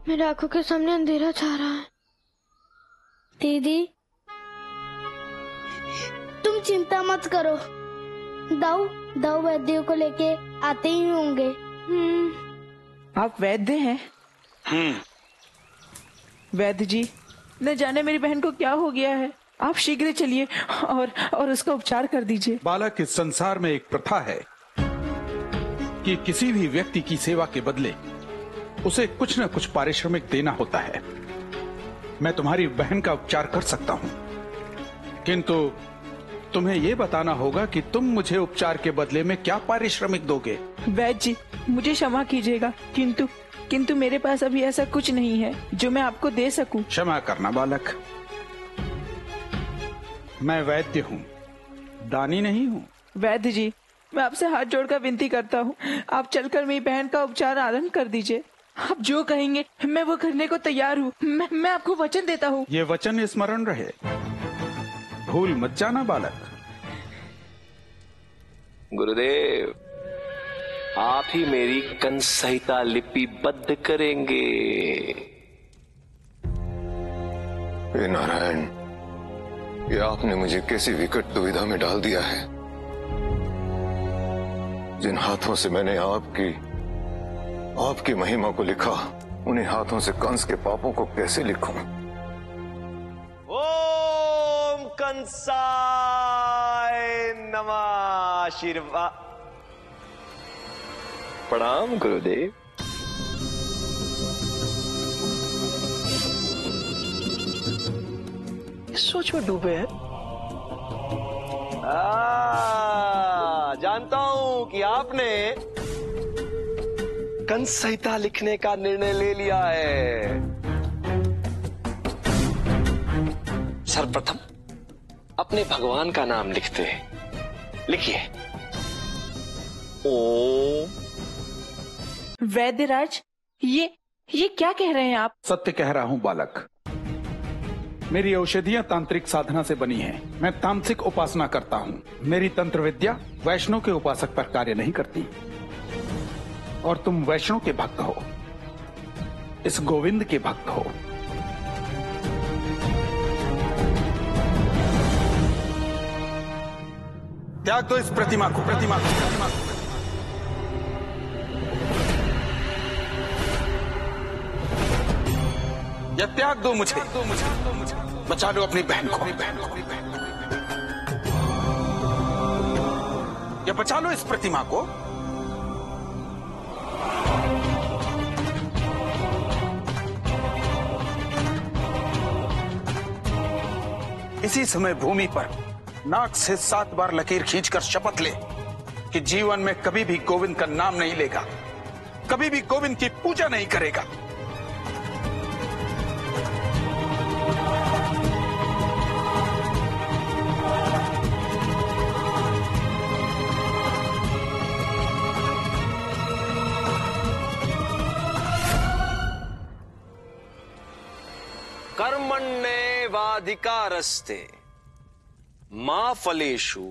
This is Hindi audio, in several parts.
मेरे आंखों के सामने अंधेरा छा रहा है। दीदी तुम चिंता मत करो, दाऊ वैद्यों को लेके आते ही होंगे। आप वैद्य हैं? वैद्य जी, न जाने मेरी बहन को क्या हो गया है। आप शीघ्र चलिए और उसका उपचार कर दीजिए। बालक, इस संसार में एक प्रथा है कि किसी भी व्यक्ति की सेवा के बदले उसे कुछ न कुछ पारिश्रमिक देना होता है। मैं तुम्हारी बहन का उपचार कर सकता हूं, किंतु तुम्हें यह बताना होगा कि तुम मुझे उपचार के बदले में क्या पारिश्रमिक दोगे। वैद्य जी, मुझे क्षमा कीजिएगा, किंतु मेरे पास अभी ऐसा कुछ नहीं है जो मैं आपको दे सकूं। क्षमा करना बालक, मैं वैद्य हूँ, दानी नहीं हूँ। वैद्य जी, मैं आपसे हाथ जोड़कर विनती करता हूँ, आप चलकर मेरी बहन का उपचार आरंभ कर दीजिए। आप जो कहेंगे मैं वो करने को तैयार हूँ। मैं आपको वचन देता हूँ। ये वचन स्मरण रहे, भूल मत जाना बालक। गुरुदेव, आप ही मेरी कंस संहिता लिपिबद्ध करेंगे। हे नारायण, ये आपने मुझे कैसी विकट दुविधा में डाल दिया है। जिन हाथों से मैंने आपकी महिमा को लिखा, उन्हीं हाथों से कंस के पापों को कैसे लिखूं? ओम कंसाय नमः। आशीर्वाद। प्रणाम गुरुदेव। इस सोच में डूबे हैं। जानता हूं कि आपने कंस संहिता लिखने का निर्णय ले लिया है। सर्वप्रथम अपने भगवान का नाम लिखते हैं। लिखिए। ओम। वैद्यराज, ये क्या कह रहे हैं आप? सत्य कह रहा हूँ बालक। मेरी औषधियां तांत्रिक साधना से बनी हैं। मैं तामसिक उपासना करता हूँ। मेरी तंत्र विद्या वैष्णव के उपासक पर कार्य नहीं करती। और तुम वैष्णव के भक्त हो, इस गोविंद के भक्त हो। त्याग दो इस प्रतिमा को। या त्याग दो मुझे। बचा लो अपनी बहन को। या बचा लो इस प्रतिमा को। इसी समय भूमि पर नाक से 7 बार लकीर खींचकर शपथ ले कि जीवन में कभी भी गोविंद का नाम नहीं लेगा, कभी भी गोविंद की पूजा नहीं करेगा। कर्मण्येवाधिकारस्ते मा फलेषु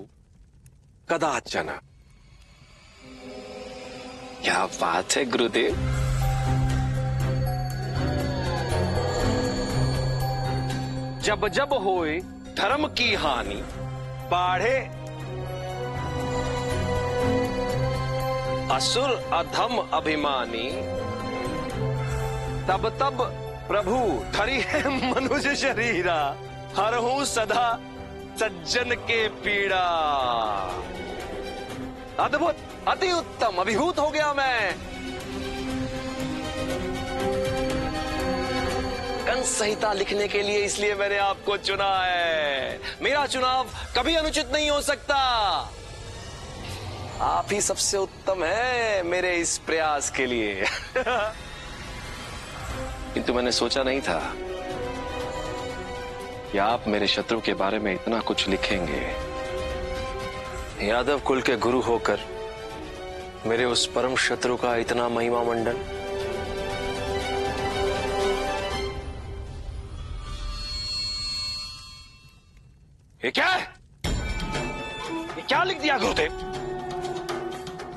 कदाचन। क्या बात है गुरुदेव। जब जब होए धर्म की हानि, बाढ़े असुर अधम अभिमानी, तब तब प्रभु धरी है मनुष्य शरीरा, हरहूं सदा सज्जन के पीड़ा। अद्भुत, अति उत्तम, अभिभूत हो गया मैं। कंस संहिता लिखने के लिए इसलिए मैंने आपको चुना है। मेरा चुनाव कभी अनुचित नहीं हो सकता। आप ही सबसे उत्तम है मेरे इस प्रयास के लिए। किंतु मैंने सोचा नहीं था कि आप मेरे शत्रु के बारे में इतना कुछ लिखेंगे। यादव कुल के गुरु होकर मेरे उस परम शत्रु का इतना महिमा मंडन। ये क्या है? ये क्या लिख दिया गुरुदेव?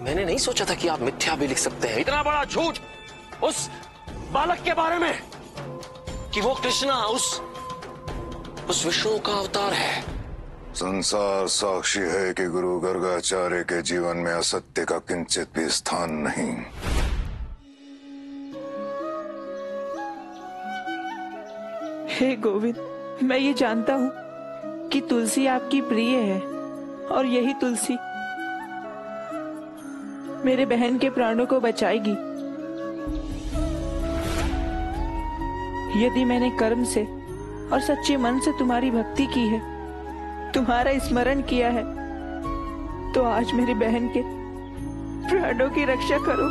मैंने नहीं सोचा था कि आप मिथ्या भी लिख सकते हैं। इतना बड़ा झूठ बालक के बारे में कि वो कृष्णा उस विष्णु का अवतार है। संसार साक्षी है कि गुरु गर्गाचार्य के जीवन में असत्य का किंचित भी स्थान नहीं। हे गोविंद, मैं ये जानता हूँ कि तुलसी आपकी प्रिय है और यही तुलसी मेरे बहन के प्राणों को बचाएगी। यदि मैंने कर्म से और सच्चे मन से तुम्हारी भक्ति की है, तुम्हारा स्मरण किया है, तो आज मेरी बहन के प्राणों की रक्षा करो।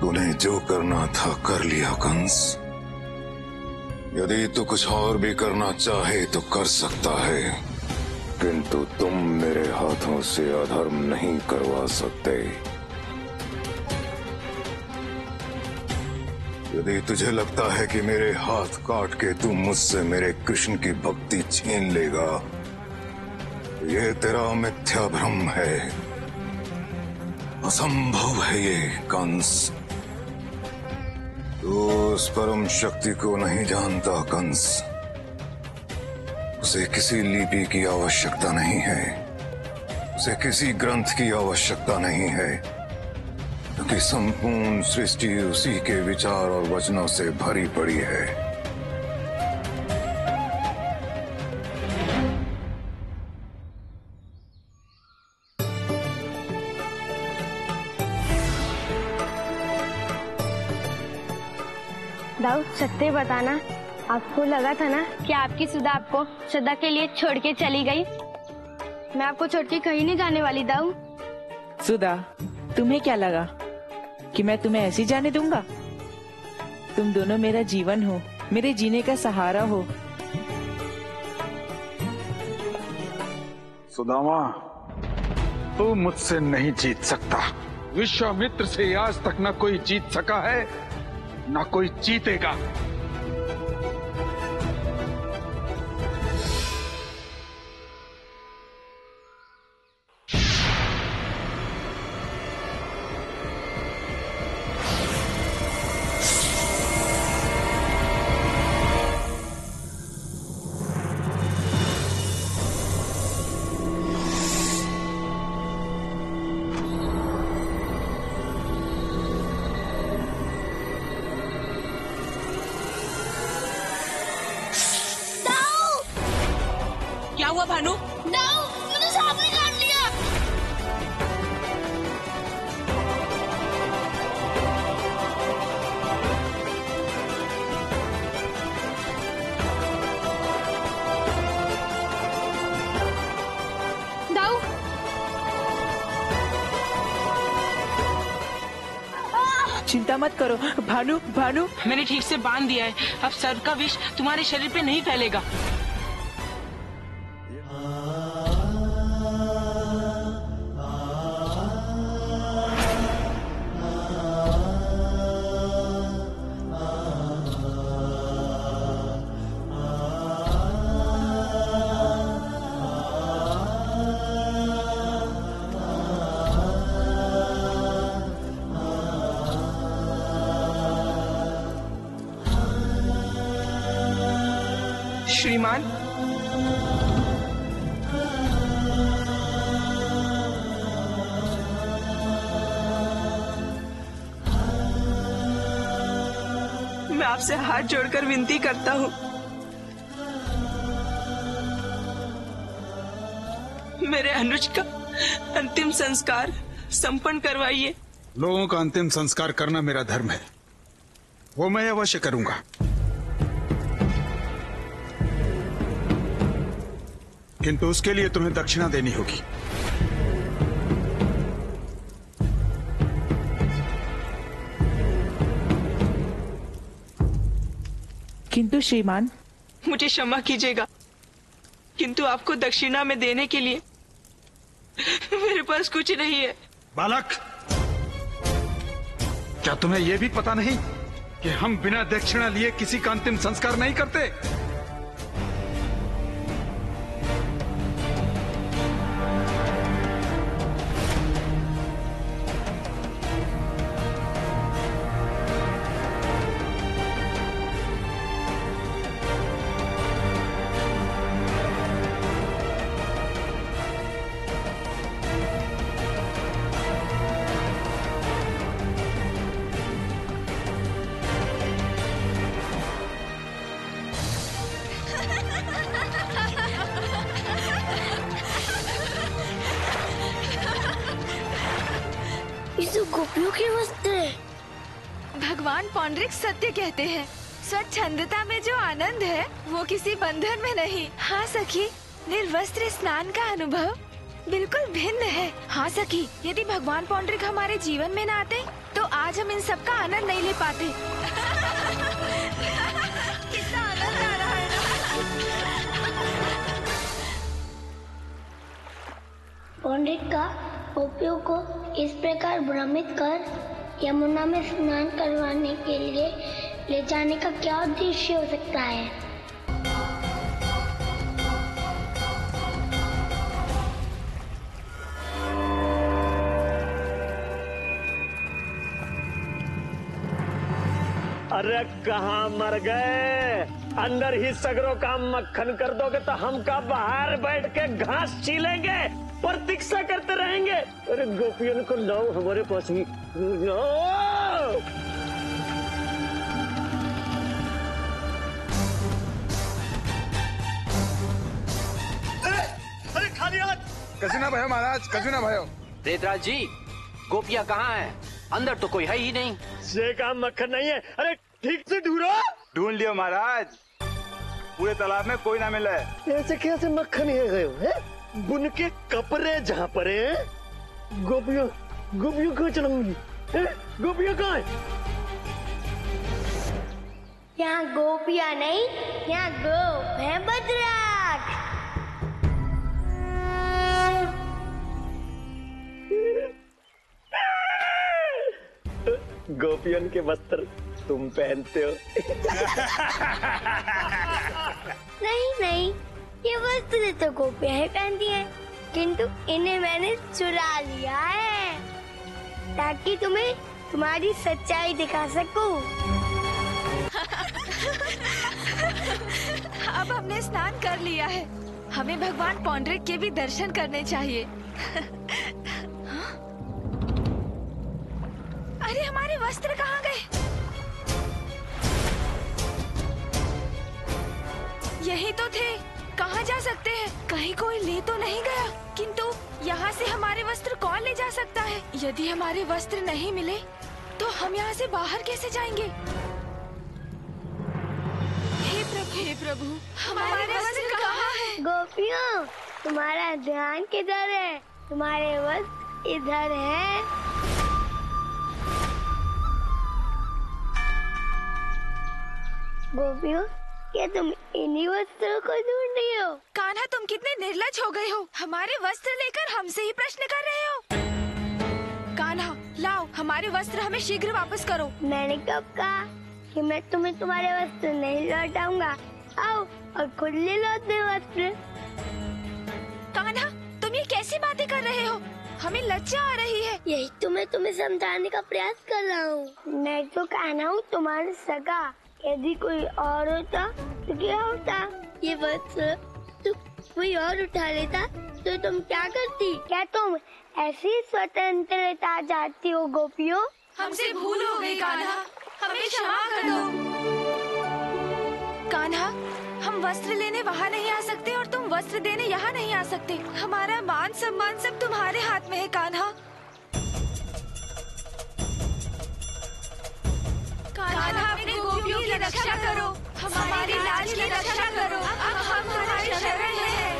तूने जो करना था कर लिया कंस। यदि तू कुछ और भी करना चाहे तो कर सकता है, किंतु तुम मेरे हाथों से अधर्म नहीं करवा सकते। यदि तुझे लगता है कि मेरे हाथ काट के तू मुझसे मेरे कृष्ण की भक्ति छीन लेगा, ये तेरा मिथ्या भ्रम है। असंभव है ये कंस। तू उस परम शक्ति को नहीं जानता कंस। उसे किसी लिपि की आवश्यकता नहीं है, उसे किसी ग्रंथ की आवश्यकता नहीं है, क्योंकि संपूर्ण सृष्टि उसी के विचार और वचनों से भरी पड़ी है। दाऊ, सत्य बताना, आपको लगा था ना कि आपकी सुधा आपको सदा के लिए छोड़ के चली गई? मैं आपको छोड़ के कहीं नहीं जाने वाली दाऊ। सुधा, तुम्हें क्या लगा कि मैं तुम्हें ऐसे जाने दूंगा? तुम दोनों मेरा जीवन हो, मेरे जीने का सहारा हो। सुदामा, तू मुझसे नहीं जीत सकता। विश्वामित्र से आज तक न कोई जीत सका है, ना कोई जीतेगा। क्या हुआ भानु? दाऊ, मुझे सांप ने काट लिया। दाऊ, चिंता मत करो भानु। भानु, मैंने ठीक से बांध दिया है। अब सर्प का विष तुम्हारे शरीर पे नहीं फैलेगा। श्रीमान, मैं आपसे हाथ जोड़कर विनती करता हूँ, मेरे अनुज का अंतिम संस्कार संपन्न करवाइए। लोगों का अंतिम संस्कार करना मेरा धर्म है, वो मैं अवश्य करूंगा। किंतु उसके लिए तुम्हें दक्षिणा देनी होगी। किंतु श्रीमान, मुझे क्षमा कीजिएगा, किंतु आपको दक्षिणा में देने के लिए मेरे पास कुछ नहीं है। बालक, क्या तुम्हें यह भी पता नहीं कि हम बिना दक्षिणा लिए किसी का अंतिम संस्कार नहीं करते? इसे गोपियों के वस्त्र है। भगवान पौंडरिक सत्य कहते हैं, स्वच्छंदता में जो आनंद है वो किसी बंधन में नहीं। हाँ सखी, निर्वस्त्र स्नान का अनुभव बिल्कुल भिन्न है। हाँ सखी, यदि भगवान पौंडरिक हमारे जीवन में न आते तो आज हम इन सब का आनंद नहीं ले पाते। कितना आनंद आ रहा है पौंडरिक का गोपियों को इस प्रकार भ्रमित कर यमुना में स्नान करवाने के लिए ले जाने का क्या उद्देश्य हो सकता है? अरे कहाँ मर गए? अंदर ही सगरों का मक्खन कर दोगे तो हम का बाहर बैठ के घास छीलेंगे, प्रतीक्षा करते रहेंगे। अरे गोपियों को लाओ हमारे पास ही, लाओ। अरे खाली हाथ। कभी ना भयो महाराज, कभी ना भयो। देवराज जी, गोपियाँ कहाँ हैं? अंदर तो कोई है ही नहीं। से का मक्खन नहीं है। अरे ठीक से ढूंढो। ढूंढ लियो महाराज, पूरे तालाब में कोई ना मिला है। ऐसे कैसे मक्खन है गए है? बुन के कपड़े जहाँ पर है, गोपियों को चलूंगी। गोपियों कहाँ है? यहाँ गोपियाँ नहीं, यहाँ गोप है भद्राक। गोपियों के वस्त्र तुम पहनते हो। नहीं, ये वस्त्र तो गोपियाँ ही पहनती हैं, किंतु इन्हें मैंने चुरा लिया है ताकि तुम्हें तुम्हारी सच्चाई दिखा सकूं। अब हमने स्नान कर लिया है, हमें भगवान पौंडरिक के भी दर्शन करने चाहिए। अरे हमारे वस्त्र कहाँ गए? यही तो थे, कहाँ जा सकते हैं? कहीं कोई ले तो नहीं गया? किंतु यहाँ से हमारे वस्त्र कौन ले जा सकता है? यदि हमारे वस्त्र नहीं मिले तो हम यहाँ से बाहर कैसे जाएंगे? हे प्रभु, हमारे वस्त्र कहाँ है? गोपियों, तुम्हारा ध्यान किधर है? तुम्हारे वस्त्र इधर है। गोपियों, क्या तुम इन्हीं वस्त्रों को ढूंढ रही हो? कान्हा, तुम कितने निर्लज हो गए हो, हमारे वस्त्र लेकर हमसे ही प्रश्न कर रहे हो। कान्हा, लाओ हमारे वस्त्र हमें शीघ्र वापस करो। मैंने कब कहा कि मैं तुम्हें तुम्हारे वस्त्र नहीं लौटाऊंगा? आओ और खुद ले लो अपने वस्त्र। कान्हा, तुम ये कैसी बातें कर रहे हो? हमें लज्जा आ रही है। यही तो मैं तुम्हें समझाने का प्रयास कर रहा हूँ। मैं तो कान्हा हूँ तुम्हारे सगा, यदि कोई और होता तो क्या होता? ये वस्त्र तो कोई और उठा लेता तो तुम क्या करती? क्या तुम ऐसी स्वतंत्रता चाहती हो गोपियों? हमसे भूल हो गई कान्हा, हमें क्षमा कर दो। कान्हा, हम वस्त्र लेने वहाँ नहीं आ सकते और तुम वस्त्र देने यहाँ नहीं आ सकते। हमारा मान सम्मान सब तुम्हारे हाथ में है कान्हा। कान्हा, अपने गोपियों की रक्षा करो, हमारी लाज की रक्षा करो। अब हम तुम्हारी शरण में हैं।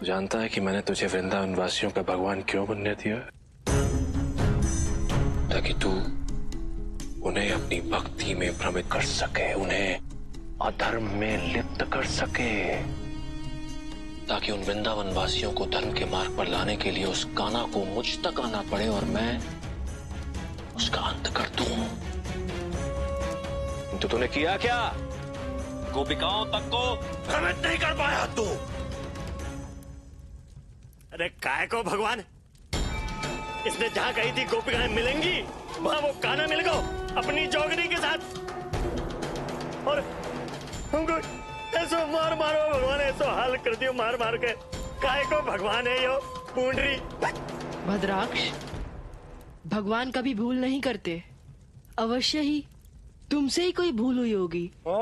जानता है कि मैंने तुझे वृंदावन वासियों का भगवान क्यों बनने दिया? ताकि तू उन्हें अपनी भक्ति में भ्रमित कर सके, उन्हें अधर्म में लिप्त कर सके, ताकि उन वृंदावन वासियों को धर्म के मार्ग पर लाने के लिए उस कान्हा को मुझ तक आना पड़े और मैं उसका अंत कर दूं। तो तूने किया क्या? गोपिकाओं तक को भ्रमित नहीं कर पाया तू। अरे काय को भगवान, इसने जहां कही थी गोपिकाएं मिलेंगी, वहां वो कान्हा मिल गो अपनी जोगनी के साथ, और हमको ऐसो मार मारो भगवान, ऐसो हाल कर दियो मार मार के। काय को भगवान है यो पूंडरी। भद्राक्ष, भगवान कभी भूल नहीं करते। अवश्य ही तुमसे ही कोई भूल हुई होगी। ओ,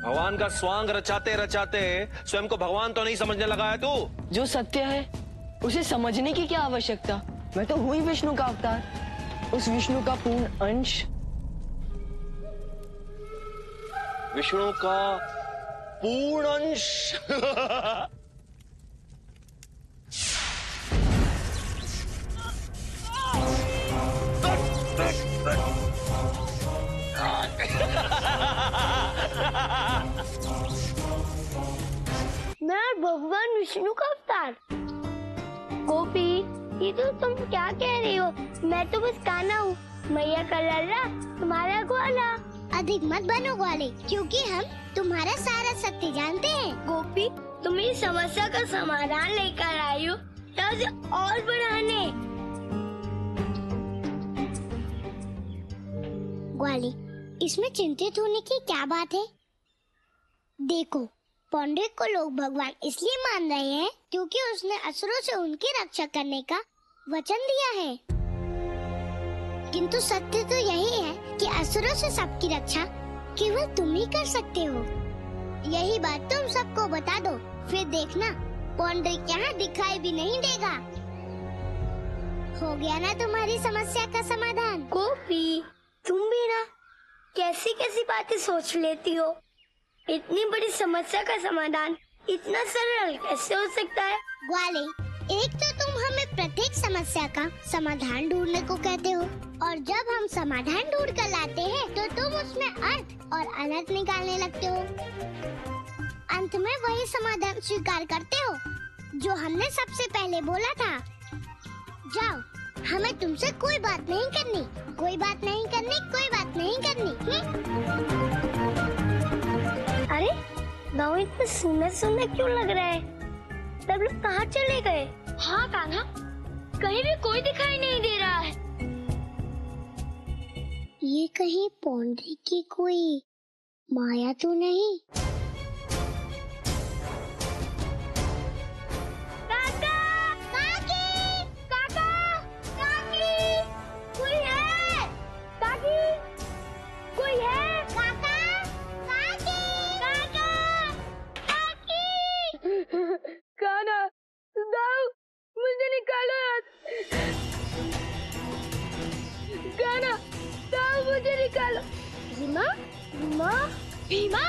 भगवान का स्वांग रचाते रचाते स्वयं को भगवान तो नहीं समझने लगा है तू? जो सत्य है उसे समझने की क्या आवश्यकता? मैं तो हूं ही विष्णु का अवतार, उस विष्णु का पूर्ण अंश। विष्णु का पूर्ण अंश। मैं भगवान विष्णु का अवतार? गोपी, ये तो तुम क्या कह रही हो? मैं तो बस कान्हा हूँ, मैया का लल्ला, तुम्हारा ग्वाला। अधिक मत बनो ग्वाले, क्योंकि हम तुम्हारा सारा सत्य जानते हैं। गोपी, तुम इस समस्या का समाधान लेकर आई हो या उसे और बढ़ाने? ग्वाले, इसमें चिंतित होने की क्या बात है? देखो, पौंड्रिक को लोग भगवान इसलिए मान रहे हैं क्योंकि उसने असुरों से उनकी रक्षा करने का वचन दिया है। किंतु सत्य तो यही है कि असुरों से सबकी रक्षा केवल तुम ही कर सकते हो। यही बात तुम सबको बता दो, फिर देखना पौंड्रिक यहाँ दिखाई भी नहीं देगा। हो गया ना तुम्हारी समस्या का समाधान? गोपी, तुम भी ना कैसी कैसी बातें सोच लेती हो। इतनी बड़ी समस्या का समाधान इतना सरल कैसे हो सकता है? ग्वाले, एक तो तुम हमें प्रत्येक समस्या का समाधान ढूंढने को कहते हो, और जब हम समाधान ढूंढ कर लाते हैं तो तुम उसमें अर्थ और अनर्थ निकालने लगते हो। अंत में वही समाधान स्वीकार करते हो जो हमने सबसे पहले बोला था। जाओ, हमें तुमसे कोई बात नहीं करनी, कोई बात नहीं करनी, कोई बात नहीं करनी। अरे, गाँव इतना सुना सुना क्यों लग रहा है? सब लोग कहाँ चले गए? हाँ कान्हा, कहीं भी कोई दिखाई नहीं दे रहा है। ये कहीं पौंड्रिक की कोई माया तो नहीं? काका, काकी, काका, काकी, कोई है? काकी, कोई है? काका, काकी, काका, काकी। कान्हा, दाऊ, मुझे निकालो यहाँ। कान्हा, दाऊ, मुझे निकालो। भीमा, भीमा, भीमा,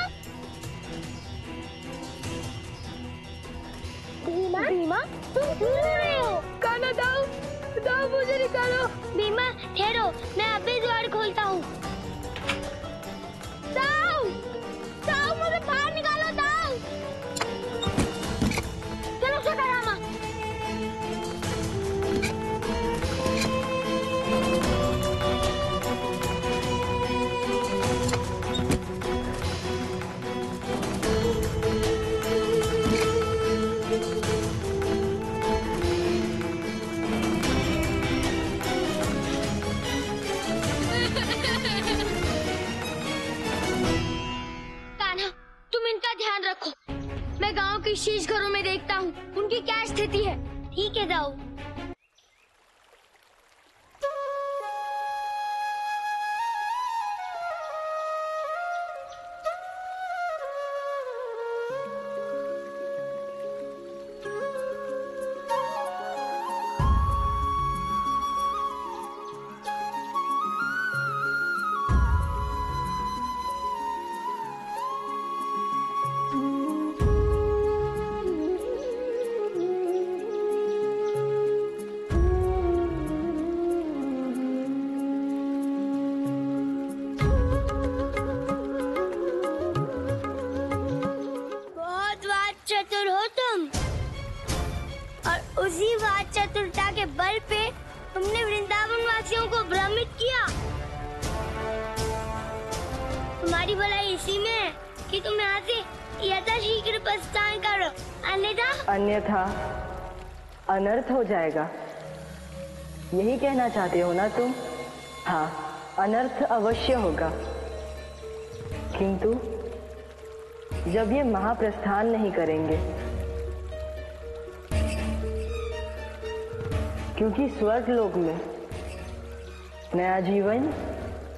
भीमा, भीमा, तुम क्यों रो रहे हो? कान्हा, दाऊ, दाऊ, मुझे निकालो। भीमा, ठहरो, मैं अभी द्वार खोलता हूँ। दाऊ, दाऊ, मुझे बाहर निकालो, दाऊ। चलो सकारामा। कान्हा, तुम इनका ध्यान रखो। मैं गांव के शीश घरों में देखता हूँ उनकी क्या स्थिति है। ठीक है दाऊ। चतुर हो तुम, और उसी वाद चतुरता के बल पे तुमने वृंदावन वासियों को भ्रमित किया। तुम्हारी भलाई इसी में है कि तुम यहाँ से यथाशीघ्र प्रस्थान करो, अन्यथा अनर्थ हो जाएगा। यही कहना चाहते हो ना तुम? हाँ, अनर्थ अवश्य होगा, किंतु जब ये महाप्रस्थान नहीं करेंगे, क्योंकि स्वर्ग लोक में नया जीवन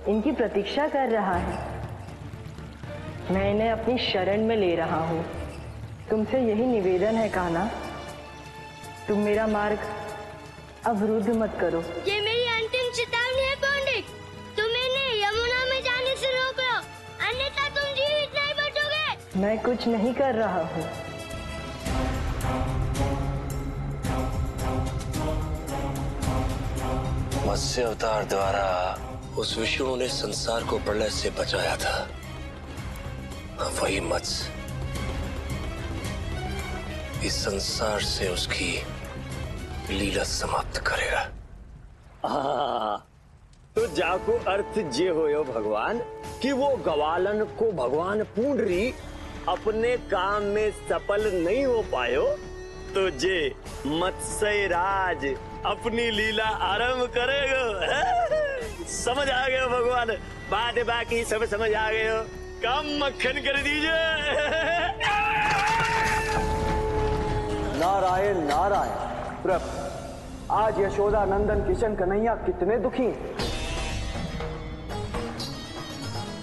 इनकी प्रतीक्षा कर रहा है। मैं इन्हें अपनी शरण में ले रहा हूँ। तुमसे यही निवेदन है कान्हा, तुम मेरा मार्ग अवरुद्ध मत करो। ये मेरी अंतिम चेतावनी है पंडित, तुम इन्हें यमुना में जाने से रोक लो, अन्यथा तुम जीवित नहीं बचोगे। मैं कुछ नहीं कर रहा हूँ। मत्स्य अवतार द्वारा उस विष्णु ने संसार को प्रलय से बचाया था। वही मत्स्य इस संसार से उसकी लीला समाप्त करेगा। तो जाको अर्थ जे होयो भगवान कि वो गवालन को भगवान पूंडरी अपने काम में सफल नहीं हो पायो, तो जे मत्स्य राज अपनी लीला आरंभ करेगा। समझ आ गए भगवान, बात बाकी सब समझ आ गए हो, काम मक्खन कर दीजिए। नारायण नारायण। प्रभु, आज यशोदा नंदन किशन कन्हैया कितने दुखी हैं।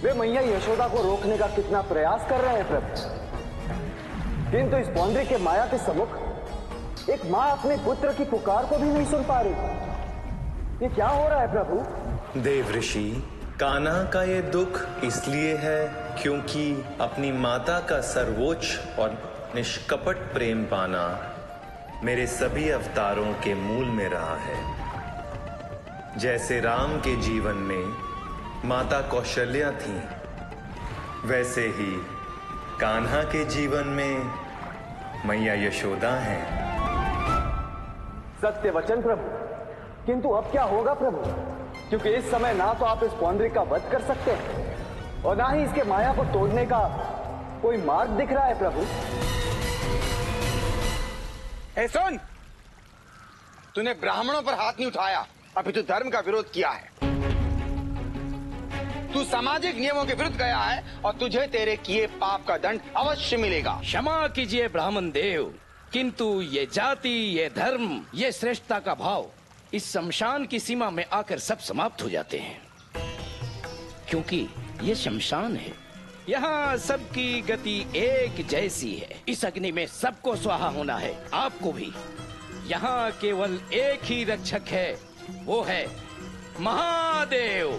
वे मैया यशोदा को रोकने का कितना प्रयास कर रहे हैं प्रभु, किंतु इस पौंड्री के माया के सम्मुख एक माँ अपने पुत्र की पुकार को भी नहीं सुन पा रही। ये क्या हो रहा है प्रभु? देव ऋषि, कान्हा का ये दुख इसलिए है क्योंकि अपनी माता का सर्वोच्च और निष्कपट प्रेम पाना मेरे सभी अवतारों के मूल में रहा है। जैसे राम के जीवन में माता कौशल्या थी, वैसे ही कान्हा के जीवन में मैया यशोदा हैं। सत्य वचन प्रभु, किंतु अब क्या होगा प्रभु? क्योंकि इस समय ना तो आप इस पौंड्री का वध कर सकते हैं और ना ही इसके माया को तोड़ने का कोई मार्ग दिख रहा है प्रभु। ए सुन, तूने ब्राह्मणों पर हाथ नहीं उठाया, अभी तो धर्म का विरोध किया है। तू सामाजिक नियमों के विरुद्ध गया है और तुझे तेरे किए पाप का दंड अवश्य मिलेगा। क्षमा कीजिए ब्राह्मण देव, किंतु ये जाति, ये धर्म, ये श्रेष्ठता का भाव इस शमशान की सीमा में आकर सब समाप्त हो जाते हैं, क्योंकि ये शमशान है। यहाँ सबकी गति एक जैसी है। इस अग्नि में सबको स्वाहा होना है, आपको भी। यहाँ केवल एक ही रक्षक है, वो है महादेव।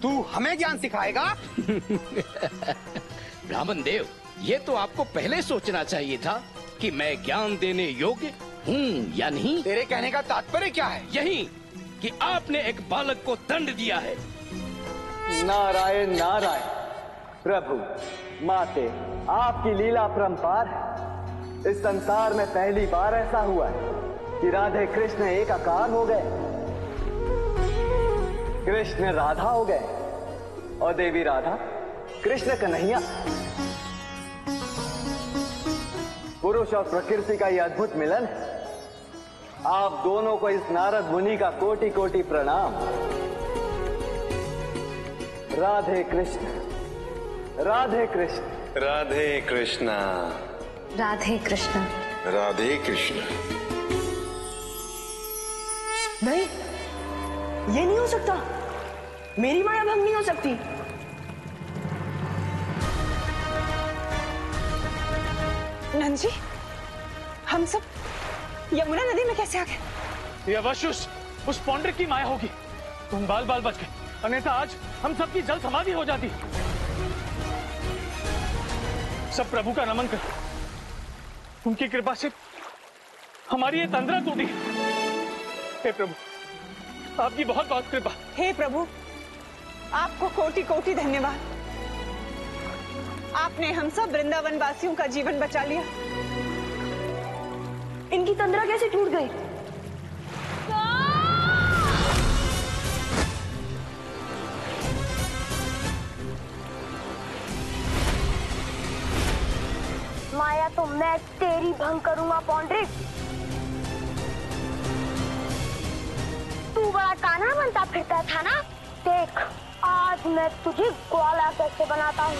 तू हमें ज्ञान सिखाएगा? ब्राह्मण देव, ये तो आपको पहले सोचना चाहिए था कि मैं ज्ञान देने योग्य हूँ या नहीं। तेरे कहने का तात्पर्य क्या है? यही कि आपने एक बालक को दंड दिया है। नारायण नारायण। प्रभु, माते, आपकी लीला अपरंपार है। इस संसार में पहली बार ऐसा हुआ है कि राधे कृष्ण एक आकार हो गए, कृष्ण राधा हो गए और देवी राधा कृष्ण कन्हैया। पुरुष और प्रकृति का यह अद्भुत मिलन है। आप दोनों को इस नारद मुनि का कोटि कोटि प्रणाम। राधे कृष्ण, राधे कृष्ण, राधे कृष्णा, राधे कृष्ण, राधे कृष्ण। नहीं, ये नहीं हो सकता। मेरी माया भंग नहीं हो सकती। नंद जी, हम सब यमुना नदी में कैसे आ गए? ये अवश्य उस पौंड्री की माया होगी। तुम बाल बाल बच गए, अन्यथा आज हम सबकी जल समाधि हो जाती। सब प्रभु का नमन कर, उनकी कृपा से हमारी ये तंद्रा टूटी। हे प्रभु, आपकी बहुत बहुत कृपा। हे प्रभु, आपको कोटि कोटि धन्यवाद। आपने हम सब वृंदावन वासियों का जीवन बचा लिया। इनकी तंद्रा कैसे टूट गई? माया तो मैं तेरी भंग करूंगा पौंड्रिक। तू बड़ा कान्हा बनता फिरता था ना, देख आज मैं तुझे ग्वाला कैसे बनाता हूँ।